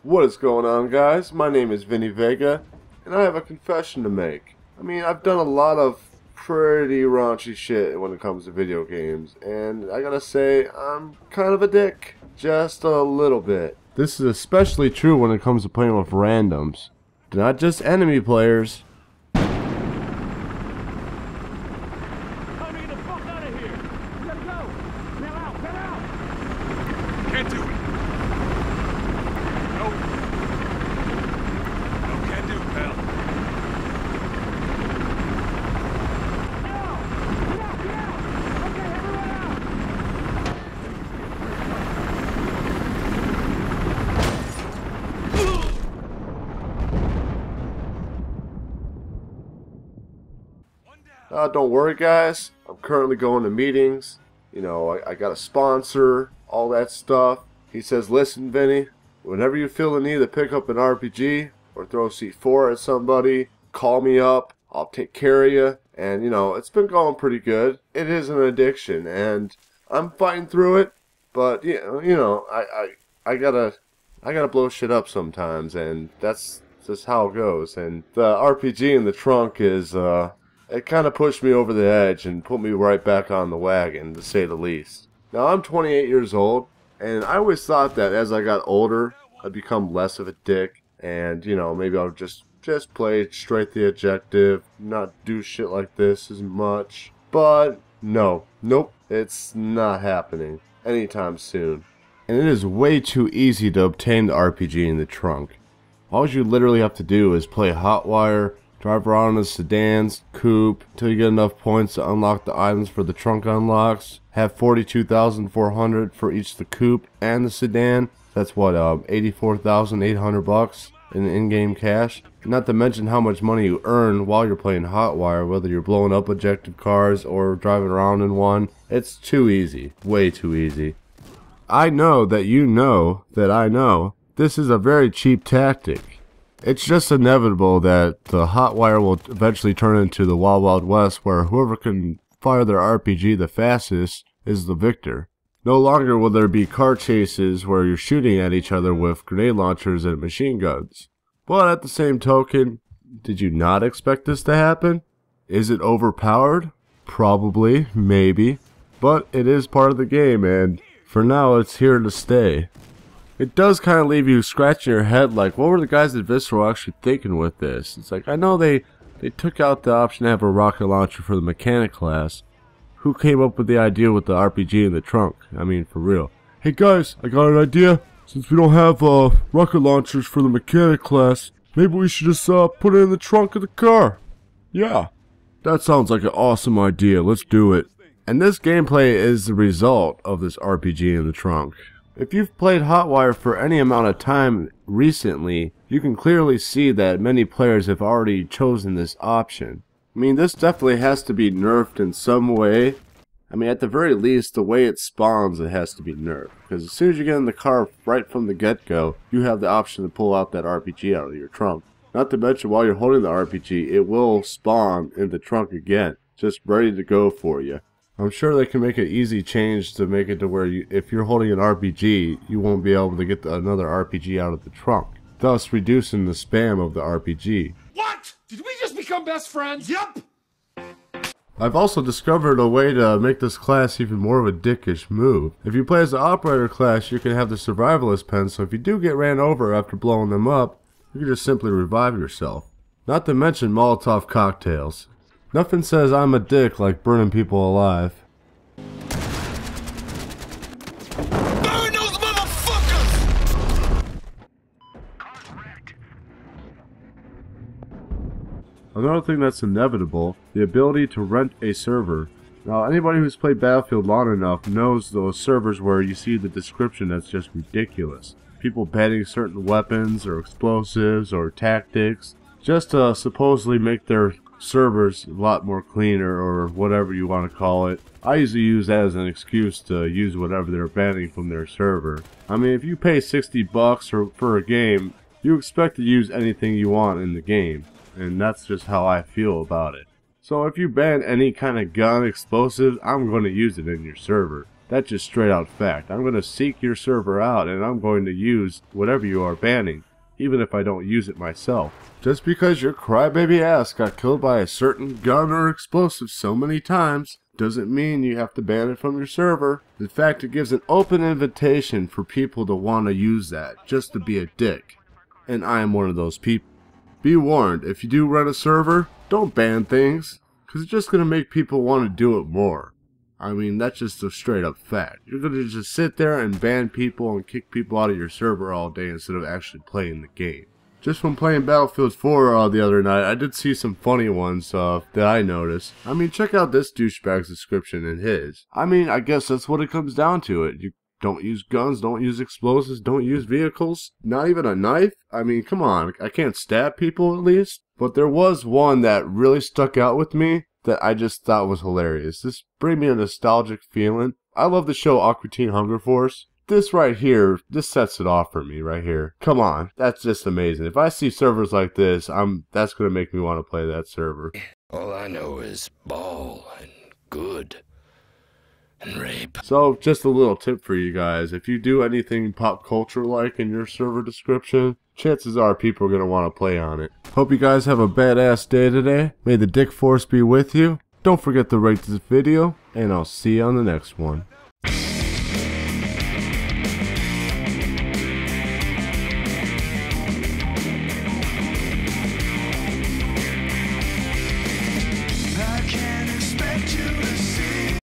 What is going on, guys? My name is Vinny Vega, and I have a confession to make. I mean, I've done a lot of pretty raunchy shit when it comes to video games, and I gotta say, I'm kind of a dick. Just a little bit. This is especially true when it comes to playing with randoms, not just enemy players. Can't do it. Nope. No can do, pal. Get out! Okay, everyone out! Don't worry, guys. I'm currently going to meetings. You know, I got a sponsor, all that stuff. He says, listen, Vinny, whenever you feel the need to pick up an RPG or throw C4 at somebody, call me up. I'll take care of you. And, you know, it's been going pretty good. It is an addiction, and I'm fighting through it. But, you know, I gotta blow shit up sometimes, and that's just how it goes. And the RPG in the trunk is, it kind of pushed me over the edge and put me right back on the wagon, to say the least. Now, I'm 28 years old, and I always thought that as I got older, I'd become less of a dick, and, you know, maybe I'll just play straight the objective, not do shit like this as much. But, nope, it's not happening anytime soon. And it is way too easy to obtain the RPG in the trunk. All you literally have to do is play Hotwire, drive around in the sedans, coupe, until you get enough points to unlock the items for the trunk unlocks. Have 42,400 for each the coupe and the sedan. That's what, 84,800 bucks in in-game cash. Not to mention how much money you earn while you're playing Hotwire, whether you're blowing up objective cars or driving around in one. It's too easy, way too easy. I know that you know that I know this is a very cheap tactic. It's just inevitable that the Hotwire will eventually turn into the Wild Wild West, where whoever can fire their RPG the fastest is the victor. No longer will there be car chases where you're shooting at each other with grenade launchers and machine guns. But at the same token, did you not expect this to happen? Is it overpowered? Probably, maybe. But it is part of the game, and for now it's here to stay. It does kind of leave you scratching your head like, what were the guys at Visceral actually thinking with this? It's like, I know they took out the option to have a rocket launcher for the mechanic class. Who came up with the idea with the RPG in the trunk? I mean, for real. Hey guys, I got an idea. Since we don't have rocket launchers for the mechanic class, maybe we should just put it in the trunk of the car. Yeah, that sounds like an awesome idea. Let's do it. And this gameplay is the result of this RPG in the trunk. If you've played Hotwire for any amount of time recently, you can clearly see that many players have already chosen this option. I mean, this definitely has to be nerfed in some way. I mean, at the very least, the way it spawns, it has to be nerfed. Because as soon as you get in the car right from the get-go, you have the option to pull out that RPG out of your trunk. Not to mention, while you're holding the RPG, it will spawn in the trunk again, just ready to go for you. I'm sure they can make an easy change to make it to where if you're holding an RPG, you won't be able to get another RPG out of the trunk, thus reducing the spam of the RPG. What? Did we just become best friends? Yup! I've also discovered a way to make this class even more of a dickish move. If you play as the operator class, you can have the survivalist pen, so if you do get ran over after blowing them up, you can just simply revive yourself. Not to mention Molotov cocktails. Nothing says I'm a dick like burning people alive. Burn those motherfuckers! Another thing that's inevitable, the ability to rent a server. Now, anybody who's played Battlefield long enough knows those servers where you see the description that's just ridiculous. People banning certain weapons or explosives or tactics just to supposedly make their servers a lot more cleaner, or whatever you want to call it. I usually use that as an excuse to use whatever they're banning from their server. I mean, if you pay 60 bucks for a game, you expect to use anything you want in the game, and that's just how I feel about it. So if you ban any kind of gun, explosive, I'm going to use it in your server. That's just straight out fact. I'm going to seek your server out and I'm going to use whatever you are banning, even if I don't use it myself. Just because your crybaby ass got killed by a certain gun or explosive so many times doesn't mean you have to ban it from your server. In fact, it gives an open invitation for people to want to use that, just to be a dick. And I am one of those people. Be warned, if you do run a server, don't ban things, because it's just going to make people want to do it more. I mean, that's just a straight up fact. You're going to just sit there and ban people and kick people out of your server all day instead of actually playing the game. Just from playing Battlefield 4 the other night, I did see some funny ones that I noticed. I mean, check out this douchebag's description and his. I mean, I guess that's what it comes down to. You don't use guns, don't use explosives, don't use vehicles, not even a knife. I mean, come on, I can't stab people at least. But there was one that really stuck out with me that I just thought was hilarious. This brings me a nostalgic feeling. I love the show Aqua Teen Hunger Force. This right here, this sets it off for me right here. Come on, that's just amazing. If I see servers like this, that's gonna make me want to play that server. All I know is ball and good and rape. So, just a little tip for you guys. If you do anything pop culture like in your server description, chances are people are gonna want to play on it. Hope you guys have a badass day today. May the Dick Force be with you. Don't forget to rate this video, and I'll see you on the next one.